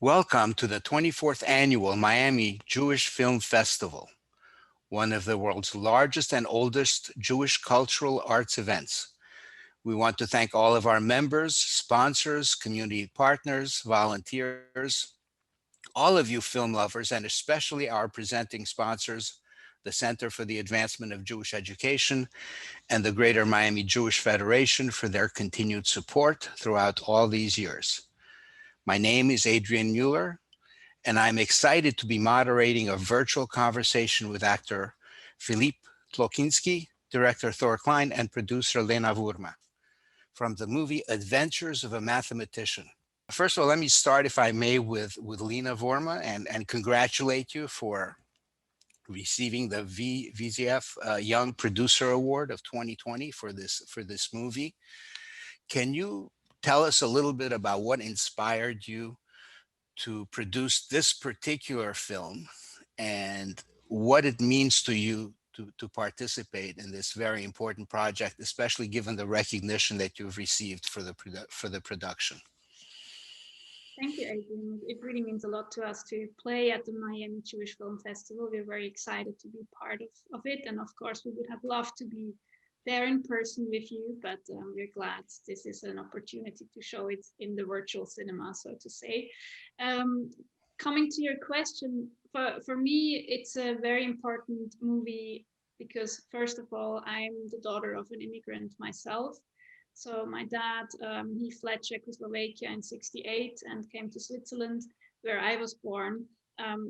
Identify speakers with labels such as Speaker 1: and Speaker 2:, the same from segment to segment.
Speaker 1: Welcome to the 24th Annual Miami Jewish Film Festival, one of the world's largest and oldest Jewish cultural arts events. We want to thank all of our members, sponsors, community partners, volunteers, all of you film lovers, and especially our presenting sponsors, the Center for the Advancement of Jewish Education and the Greater Miami Jewish Federation for their continued support throughout all these years. My name is Adrian Mueller, and I'm excited to be moderating a virtual conversation with actor Philippe Tlokinski, director Thor Klein, and producer Lena Vurma from the movie Adventures of a Mathematician. First of all, let me start, if I may, with Lena Vurma and congratulate you for receiving the VZF Young Producer Award of 2020 for this movie. Can you tell us a little bit about what inspired you to produce this particular film and what it means to you to participate in this very important project, especially given the recognition that you've received for the production?
Speaker 2: Thank you, Adrian. It really means a lot to us to play at the Miami Jewish Film Festival. We're very excited to be part of it. And of course, we would have loved to be there in person with you, but we're glad this is an opportunity to show it in the virtual cinema, so to say. Coming to your question, for me, it's a very important movie because, first of all, I'm the daughter of an immigrant myself. So my dad, he fled Czechoslovakia in '68 and came to Switzerland, where I was born.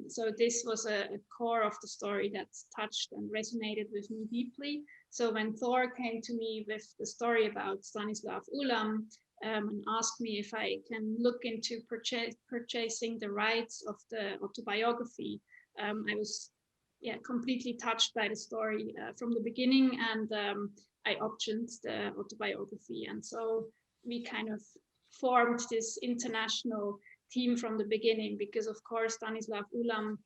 Speaker 2: So this was a core of the story that touched and resonated with me deeply. So when Thor came to me with the story about Stanislav Ulam and asked me if I can look into purchasing the rights of the autobiography, I was completely touched by the story from the beginning, and I optioned the autobiography. And so we kind of formed this international team from the beginning because, of course, Stanislav Ulam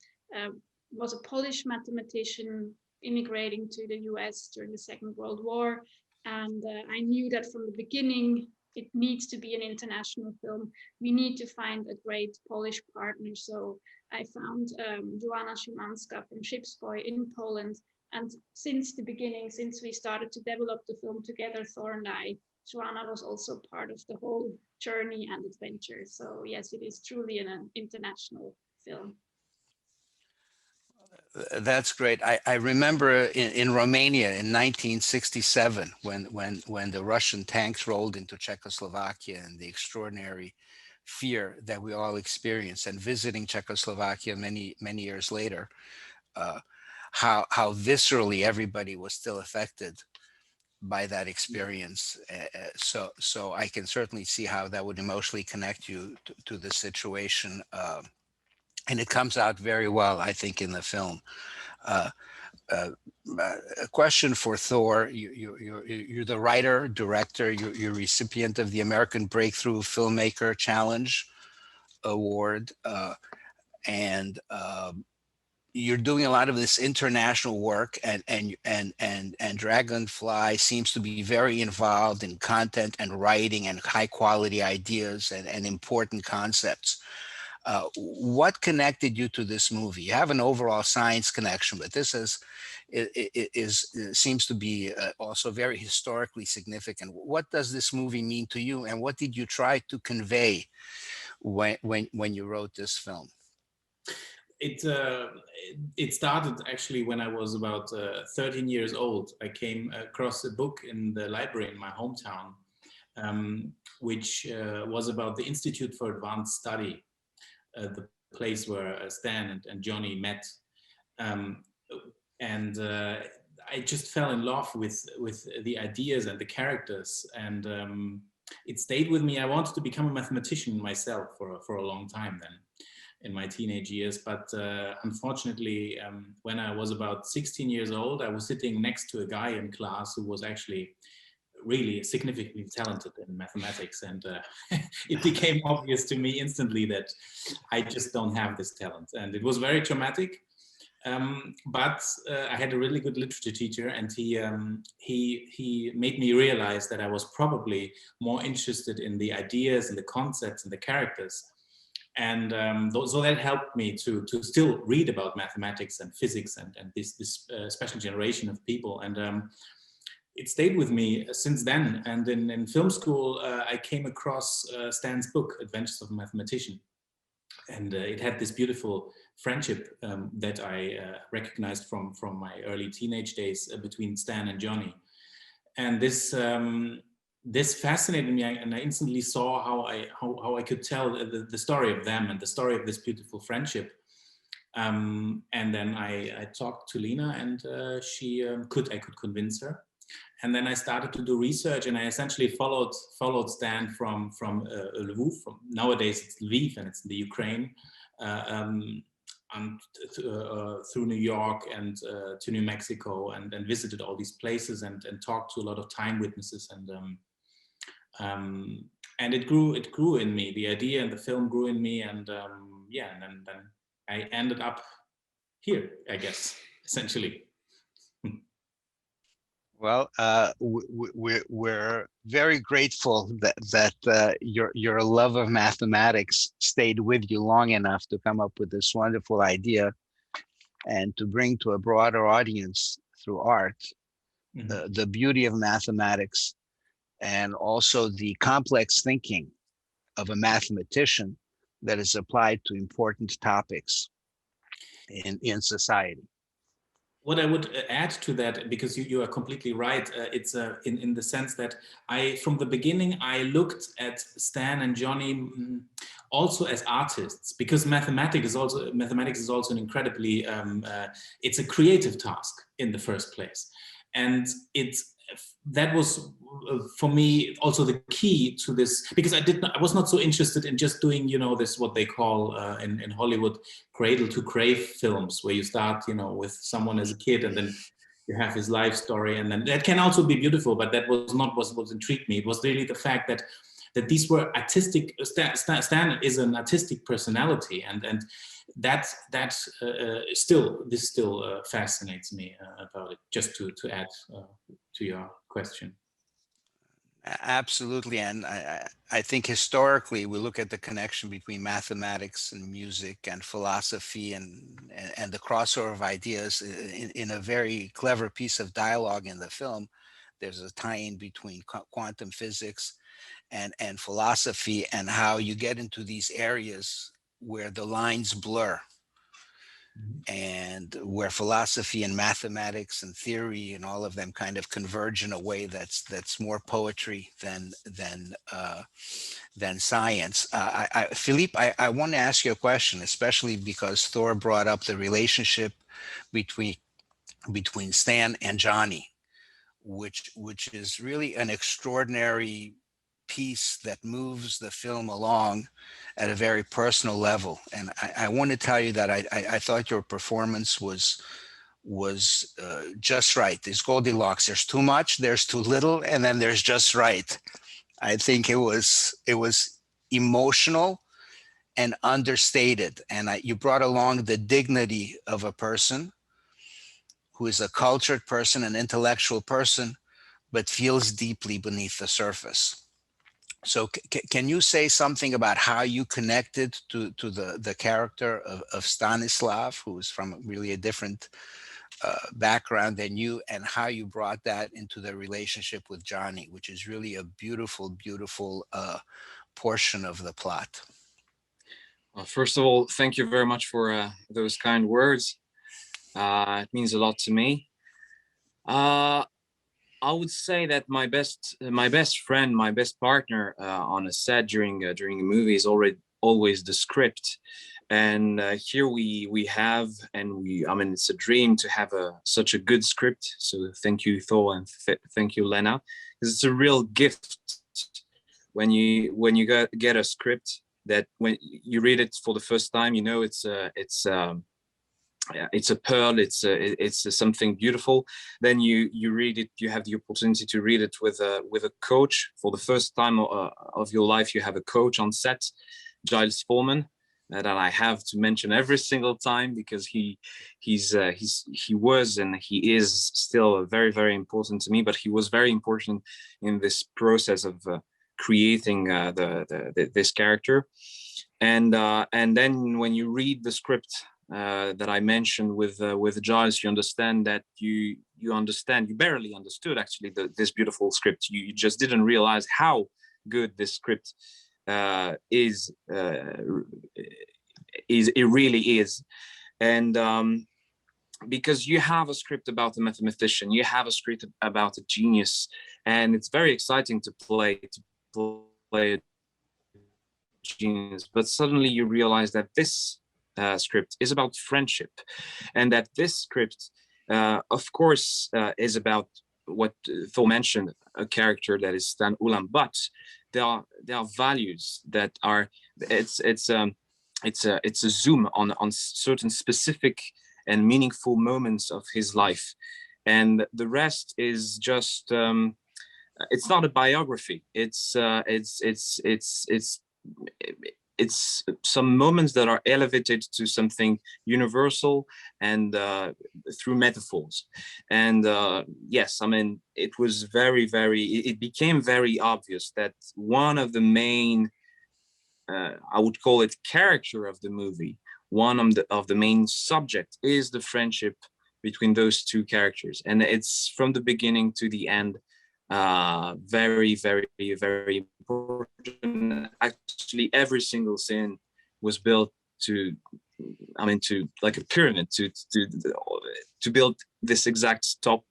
Speaker 2: was a Polish mathematician immigrating to the US during the Second World War. And I knew that from the beginning, it needs to be an international film. We need to find a great Polish partner. So I found Joanna Szymanska from Ship's Boy in Poland. And since the beginning, since we started to develop the film together, Thor and I, Joanna was also part of the whole journey and adventure. So yes, it is truly an international film.
Speaker 1: That's great. I remember in Romania in 1967 when the Russian tanks rolled into Czechoslovakia and the extraordinary fear that we all experienced, and visiting Czechoslovakia many years later, how viscerally everybody was still affected by that experience. So I can certainly see how that would emotionally connect you to the situation. And it comes out very well, I think, in the film. Uh, uh, a question for Thor. You're the writer, director, you're recipient of the American Breakthrough Filmmaker Challenge Award, and you're doing a lot of this international work, and Dragonfly seems to be very involved in content and writing and high quality ideas and important concepts. What connected you to this movie? You have an overall science connection, but this seems to be also very historically significant. What does this movie mean to you, and what did you try to convey when you wrote this film?
Speaker 3: It started actually when I was about 13 years old. I came across a book in the library in my hometown, which was about the Institute for Advanced Study, the place where Stan and Johnny met. And I just fell in love with the ideas and the characters, and it stayed with me. I wanted to become a mathematician myself for a long time then, in my teenage years. But unfortunately, when I was about 16 years old, I was sitting next to a guy in class who was actually really significantly talented in mathematics, and it became obvious to me instantly that I just don't have this talent, and it was very traumatic. But I had a really good literature teacher, and he made me realize that I was probably more interested in the ideas and the concepts and the characters And so that helped me to still read about mathematics and physics and this special generation of people. And it stayed with me since then. And in film school, I came across Stan's book, Adventures of a Mathematician. And it had this beautiful friendship that I recognized from my early teenage days between Stan and Johnny. And this fascinated me, and I instantly saw how I could tell the story of them and the story of this beautiful friendship. And then I talked to Lena, and I could convince her. And then I started to do research, and I essentially followed Stan from Lviv. Nowadays it's Lviv, and it's in the Ukraine, through New York and to New Mexico, and visited all these places and talked to a lot of time witnesses, and it grew in me. The idea and the film grew in me, and and then I ended up here, I guess, essentially.
Speaker 1: Well, we're very grateful that your love of mathematics stayed with you long enough to come up with this wonderful idea and to bring to a broader audience through art the beauty of mathematics, and also the complex thinking of a mathematician that is applied to important topics in society.
Speaker 3: What I would add to that, because you are completely right, it's in the sense that from the beginning, I looked at Stan and Johnny also as artists, because mathematics is also an incredibly, it's a creative task in the first place. And that was for me also the key to this, because I was not so interested in just doing, this, what they call in Hollywood, cradle to grave films, where you start, with someone as a kid and then you have his life story, and then that can also be beautiful, but that was not what intrigued me. It was really the fact that these were artistic. Stan is an artistic personality, and that still fascinates me about it. Just to add to your question.
Speaker 1: Absolutely, and I think historically we look at the connection between mathematics and music and philosophy and the crossover of ideas in a very clever piece of dialogue in the film. There's a tie-in between quantum physics and philosophy, and how you get into these areas where the lines blur, and where philosophy and mathematics and theory and all of them kind of converge in a way that's more poetry than science. Philippe, I want to ask you a question, especially because Thor brought up the relationship between Stan and Johnny, which is really an extraordinary piece that moves the film along at a very personal level. And I want to tell you that I thought your performance was just right. There's Goldilocks. There's too much, there's too little, and then there's just right. I think it was emotional and understated. And you brought along the dignity of a person who is a cultured person, an intellectual person, but feels deeply beneath the surface. So can you say something about how you connected to the character of Stanislav, who is from really a different background than you, and how you brought that into the relationship with Johnny, which is really a beautiful, beautiful portion of the plot?
Speaker 4: Well, first of all, thank you very much for those kind words. It means a lot to me. I would say that my best friend, my best partner on a set during a movie is always the script. And here we have, I mean, it's a dream to have such a good script. So thank you, Thor, and thank you, Lena, because it's a real gift when you get a script that when you read it for the first time, it's a pearl, it's something beautiful. Then you read it, you have the opportunity to read it with a coach for the first time of your life. You have a coach on set, Giles Foreman, that I have to mention every single time, because he was and he is still very, very important to me. But he was very important in this process of creating this character. And then when you read the script that I mentioned with Giles, you understand that you barely understood actually this beautiful script. You just didn't realize how good this script is. It really is. And because you have a script about a mathematician, you have a script about a genius, and it's very exciting to play a genius. But suddenly you realize that this script is about friendship, and that this script, of course, is about what Thor mentioned, a character that is Stan Ulam, but there are values that are it's a zoom on certain specific and meaningful moments of his life, and the rest is just it's not a biography. It's some moments that are elevated to something universal and through metaphors. And yes, I mean, it was it became very obvious that one of the main I would call it character of the movie, one of the main subject is the friendship between those two characters. And it's from the beginning to the end, very, very, very important. Actually, every single scene was built to like a pyramid to build this exact top,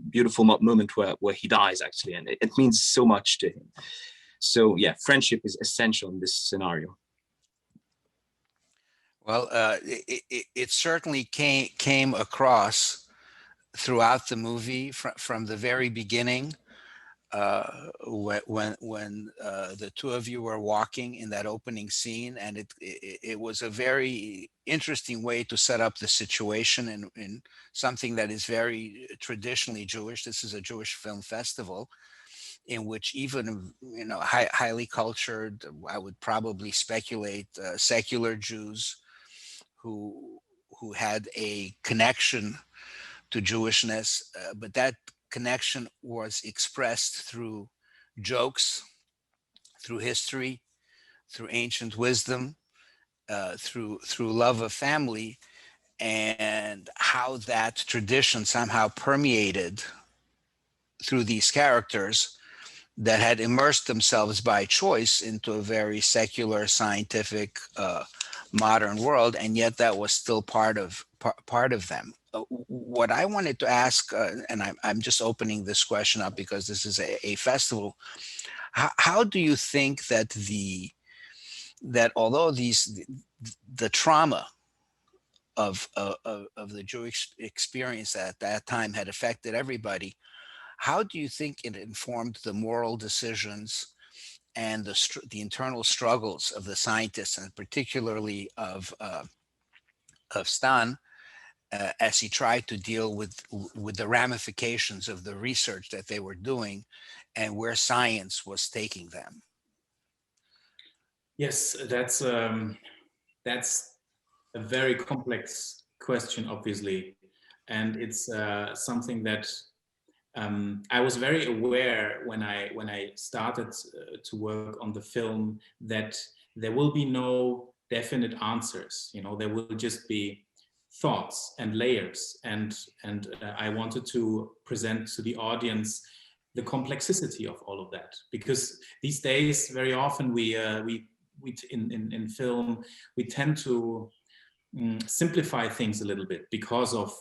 Speaker 4: beautiful moment where he dies actually. And it means so much to him. So yeah, friendship is essential in this scenario.
Speaker 1: Well, it certainly came across throughout the movie from the very beginning, when the two of you were walking in that opening scene, and it was a very interesting way to set up the situation in something that is very traditionally Jewish. This is a Jewish film festival in which even highly cultured, I would probably speculate, secular Jews who had a connection to Jewishness, but that connection was expressed through jokes, through history, through ancient wisdom, through love of family, and how that tradition somehow permeated through these characters that had immersed themselves by choice into a very secular, scientific, modern world, and yet that was still part of them. What I wanted to ask, and I'm just opening this question up because this is a festival. How do you think that although the trauma of the Jewish experience at that time had affected everybody, how do you think it informed the moral decisions and the internal struggles of the scientists, and particularly of Stan, as he tried to deal with the ramifications of the research that they were doing and where science was taking them?
Speaker 3: Yes, that's a very complex question, obviously, and it's something that I was very aware when I started to work on the film that there will be no definite answers. There will just be thoughts and layers, and I wanted to present to the audience the complexity of all of that, because these days very often we in film we tend to simplify things a little bit because of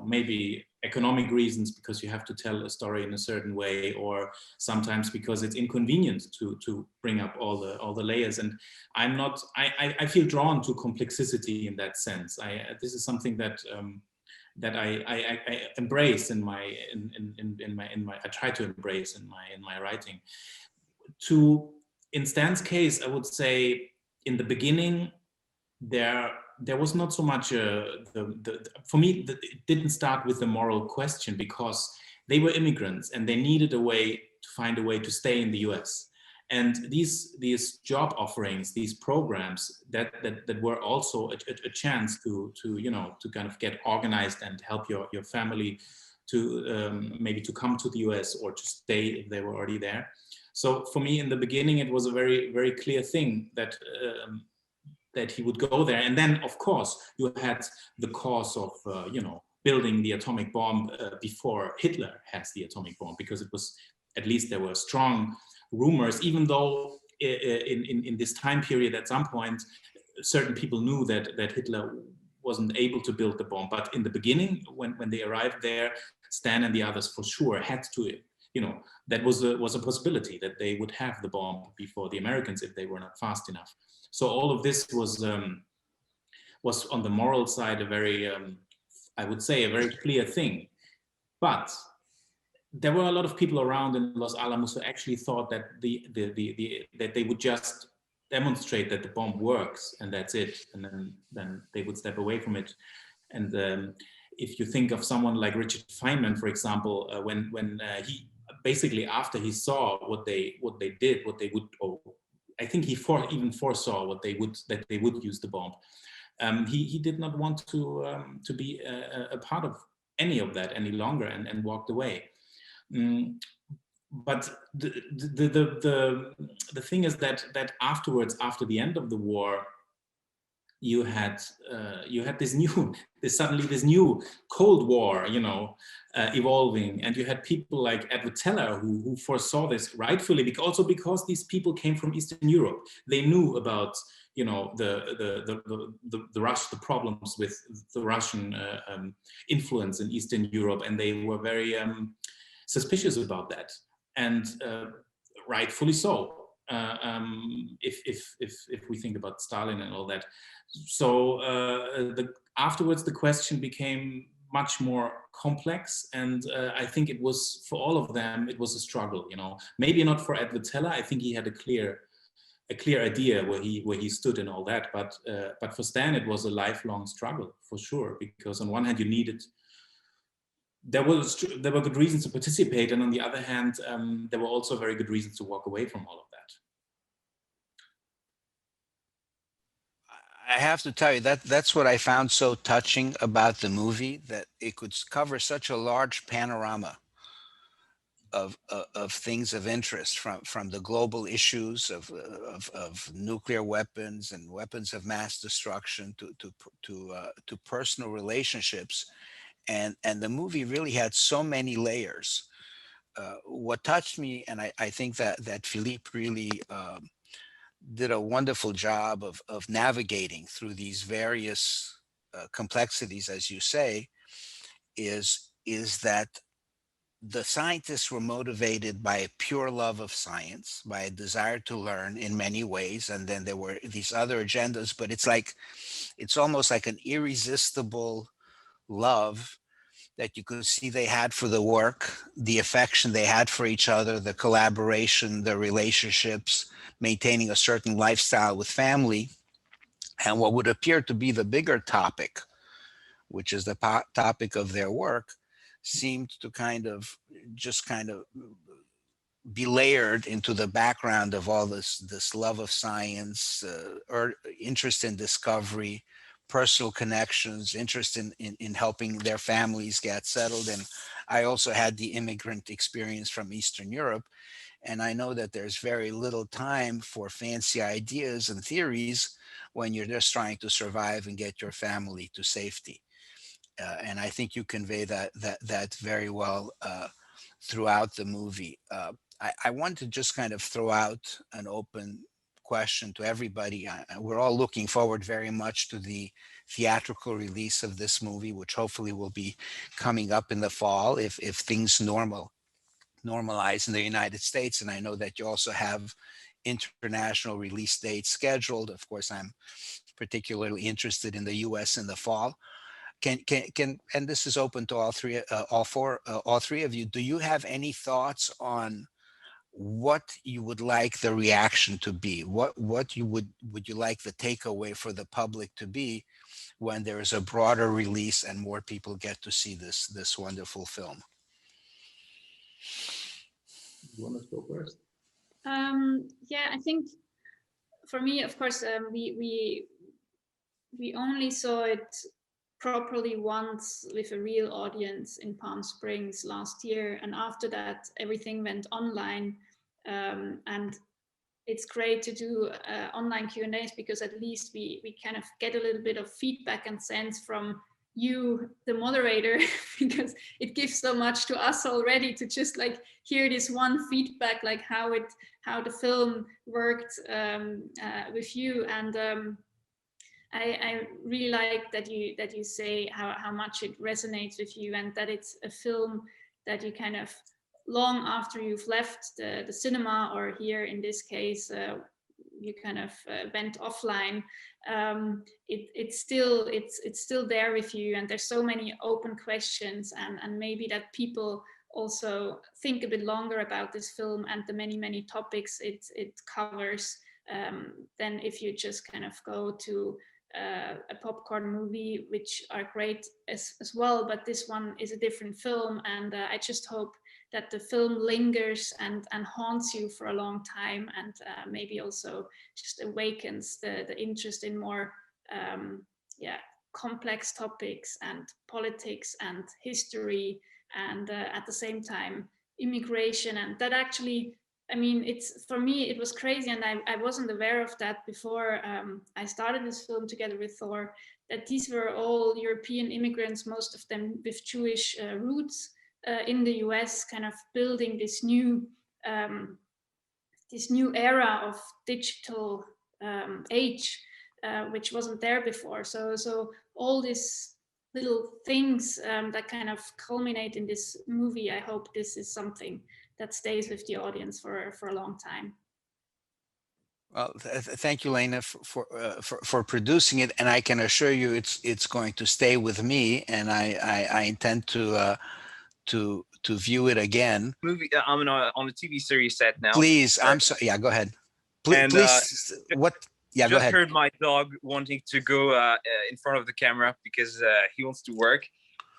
Speaker 3: maybe economic reasons, because you have to tell a story in a certain way, or sometimes because it's inconvenient to bring up all the layers. And I feel drawn to complexity in that sense. This is something that I embrace in my I try to embrace in my writing. In Stan's case, I would say in the beginning there was not so much for me it didn't start with the moral question, because they were immigrants and they needed to find a way to stay in the US. And these job offerings, these programs that were also a chance to kind of get organized and help your family to maybe to come to the US or to stay if they were already there. So for me, in the beginning, it was a very, very clear thing that that he would go there. And then, of course, you had the cause of, building the atomic bomb before Hitler has the atomic bomb, because it was, at least there were strong rumors, even though in this time period, at some point, certain people knew that Hitler wasn't able to build the bomb. But in the beginning, when they arrived there, Stan and the others for sure had to, that was a possibility that they would have the bomb before the Americans if they were not fast enough. So all of this was on the moral side a very, I would say, a very clear thing. But there were a lot of people around in Los Alamos who actually thought that that they would just demonstrate that the bomb works and that's it, and then they would step away from it. And if you think of someone like Richard Feynman, for example, when he basically, after he saw what they did, what they would, I think he even foresaw that they would use the bomb. He did not want to be a part of any of that any longer, and walked away. But the thing is that afterwards, after the end of the war, you had this new Cold War, evolving, and you had people like Edward Teller who foresaw this rightfully, because these people came from Eastern Europe. They knew about the problems with the Russian influence in Eastern Europe, and they were very suspicious about that, and rightfully so. If we think about Stalin and all that. So afterwards, the question became much more complex, and I think it was, for all of them, it was a struggle. Maybe not for Edward Teller. I think he had a clear idea where he stood and all that. But for Stan, it was a lifelong struggle, for sure, because on one hand you needed. There were good reasons to participate, and on the other hand, there were also very good reasons to walk away from all of that.
Speaker 1: I have to tell you that's what I found so touching about the movie, that it could cover such a large panorama of things of interest, from the global issues of nuclear weapons and weapons of mass destruction to personal relationships, and the movie really had so many layers. What touched me, and I think that Philippe really did a wonderful job of navigating through these various complexities, as you say, is that the scientists were motivated by a pure love of science, by a desire to learn in many ways, and then there were these other agendas. But it's almost like an irresistible love that you could see they had for the work, the affection they had for each other, the collaboration, the relationships, maintaining a certain lifestyle with family. And what would appear to be the bigger topic, which is the topic of their work, seemed to kind of be layered into the background of all this love of science, or interest in discovery, personal connections, interest in helping their families get settled. And I also had the immigrant experience from Eastern Europe. And I know that there's very little time for fancy ideas and theories when you're just trying to survive and get your family to safety. And I think you convey that very well throughout the movie. I want to just kind of throw out an open question to everybody. We're all looking forward very much to the theatrical release of this movie, which hopefully will be coming up in the fall if things normalize in the United States. And I know that you also have international release dates scheduled. Of course, I'm particularly interested in the US in the fall. Can and this is open to all three of you. Do you have any thoughts on what you would like the reaction to be? What you would you like the takeaway for the public to be when there is a broader release and more people get to see this wonderful film?
Speaker 3: You want to go first?
Speaker 2: Yeah, I think for me, of course, we only saw it properly once with a real audience in Palm Springs last year, and after that everything went online. And it's great to do online Q&As, because at least we kind of get a little bit of feedback and sense from you, the moderator, because it gives so much to us already to just like hear this one feedback, like how the film worked with you. And I really like that you say how much it resonates with you, and that it's a film that you kind of, long after you've left the cinema, or here in this case, you kind of went offline, it's still there with you, and there's so many open questions, and maybe that people also think a bit longer about this film and the many topics it covers, than if you just kind of go to a popcorn movie, which are great as well, but this one is a different film. And I just hope that the film lingers and haunts you for a long time, and maybe also just awakens the interest in more complex topics and politics and history, and at the same time immigration. And that actually, I mean, it's, for me, it was crazy, and I wasn't aware of that before I started this film together with Thor, that these were all European immigrants, most of them with Jewish roots, in the US, kind of building this new era of digital age, which wasn't there before. So all these little things that kind of culminate in this movie, I hope this is something that stays with the audience for a long time.
Speaker 1: Well, thank you, Lena, for producing it, and I can assure you it's going to stay with me, and I intend to view it again.
Speaker 4: Movie. I'm on a TV series set now.
Speaker 1: Please, I'm sorry. Yeah, go ahead. Please. What? Yeah, go
Speaker 4: just
Speaker 1: ahead.
Speaker 4: heard my dog wanting to go in front of the camera because he wants to work,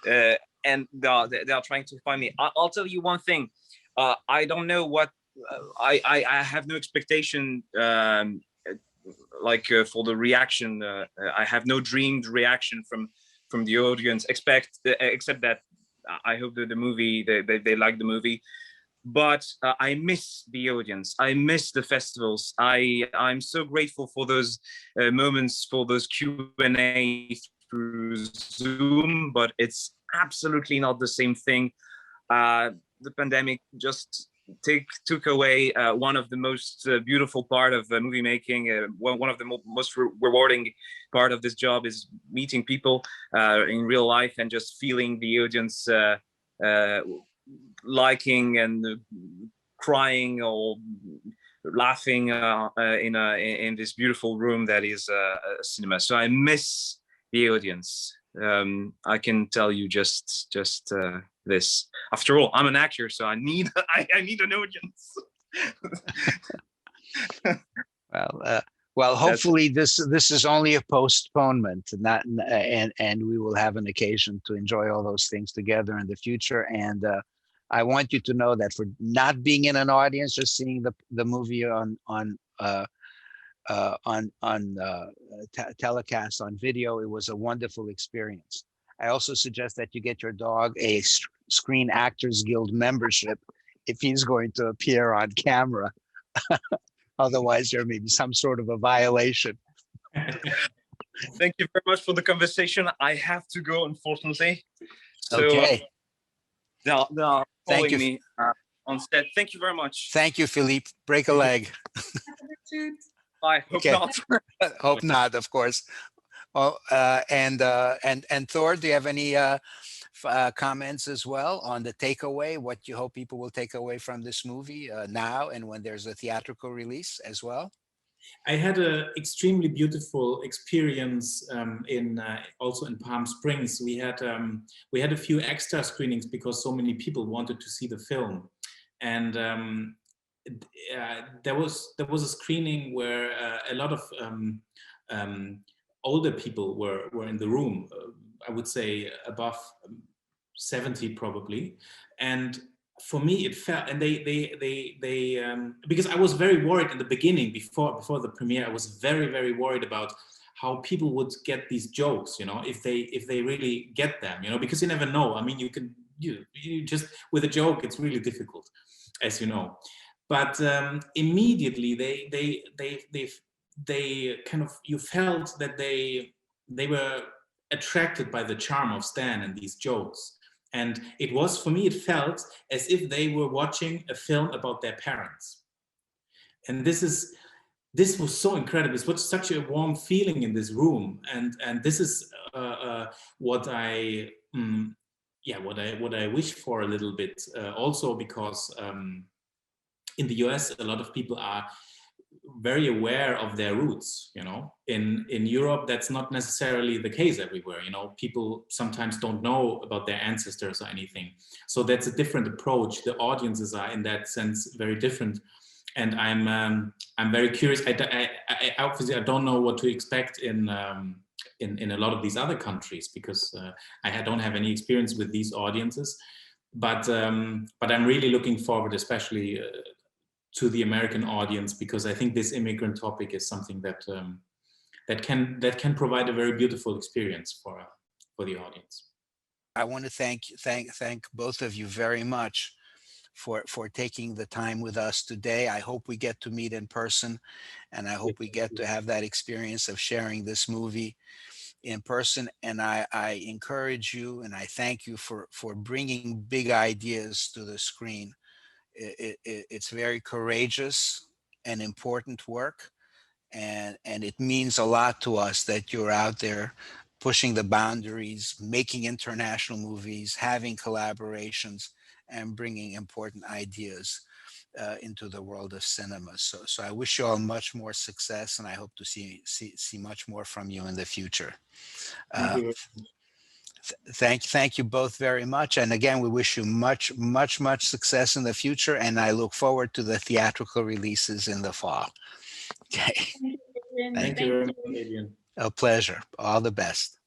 Speaker 4: and they're trying to find me. I'll tell you one thing. I don't know what I have no expectation for the reaction. I have no dreamed reaction from the audience, except that I hope that the movie they like the movie. But I miss the audience. I miss the festivals. I'm so grateful for those moments, for those Q&A through Zoom, but it's absolutely not the same thing. The pandemic just took away one of the most beautiful part of movie making. One of the most rewarding part of this job is meeting people in real life and just feeling the audience liking and crying or laughing in this beautiful room that is a cinema. So I miss the audience. I can tell you just this. After all, I'm an actor, so I need an audience.
Speaker 1: Well, hopefully this is only a postponement, and we will have an occasion to enjoy all those things together in the future. And I want you to know that for not being in an audience, just seeing the movie on telecast on video, it was a wonderful experience. I also suggest that you get your dog a Screen Actors Guild membership if he's going to appear on camera. Otherwise, there may be some sort of a violation.
Speaker 4: Thank you very much for the conversation. I have to go, unfortunately. So,
Speaker 1: okay.
Speaker 4: Now
Speaker 1: Thank you.
Speaker 4: Me on set. Thank you very much.
Speaker 1: Thank you, Philippe. Break a leg.
Speaker 4: I hope not.
Speaker 1: Hope not, of course. Well, and Thor, do you have any comments as well on the takeaway? What you hope people will take away from this movie now and when there's a theatrical release as well?
Speaker 3: I had an extremely beautiful experience also in Palm Springs. We had a few extra screenings because so many people wanted to see the film, and there was a screening where a lot of older people were in the room. I would say above 70 probably, and for me it felt, and they because I was very worried in the beginning before the premiere. I was very worried about how people would get these jokes, you know, if they really get them, you know, because you never know. I mean, you just with a joke it's really difficult, as you know. but immediately they kind of, you felt that they were attracted by the charm of Stan and these jokes. And it was, for me, it felt as if they were watching a film about their parents. And this was so incredible. It was such a warm feeling in this room, and this is what I what I wish for a little bit. Also because in the US, a lot of people are very aware of their roots. You know, in Europe, that's not necessarily the case everywhere. You know, people sometimes don't know about their ancestors or anything. So that's a different approach. The audiences are, in that sense, very different. And I'm very curious. I obviously I don't know what to expect in a lot of these other countries, because I don't have any experience with these audiences. But I'm really looking forward, especially to the American audience, because I think this immigrant topic is something that that can provide a very beautiful experience for the audience.
Speaker 1: I want to thank both of you very much for taking the time with us today. I hope we get to meet in person, and I hope we get to have that experience of sharing this movie in person. And I encourage you and I thank you for bringing big ideas to the screen. It's very courageous and important work, and it means a lot to us that you're out there pushing the boundaries, making international movies, having collaborations, and bringing important ideas into the world of cinema. So I wish you all much more success, and I hope to see much more from you in the future.
Speaker 3: Thank you.
Speaker 1: Thank you both very much, and again, we wish you much success in the future, and I look forward to the theatrical releases in the fall. Okay.
Speaker 2: Thank you, Adrian.
Speaker 3: Thank you very much, Adrian.
Speaker 1: A pleasure. All the best.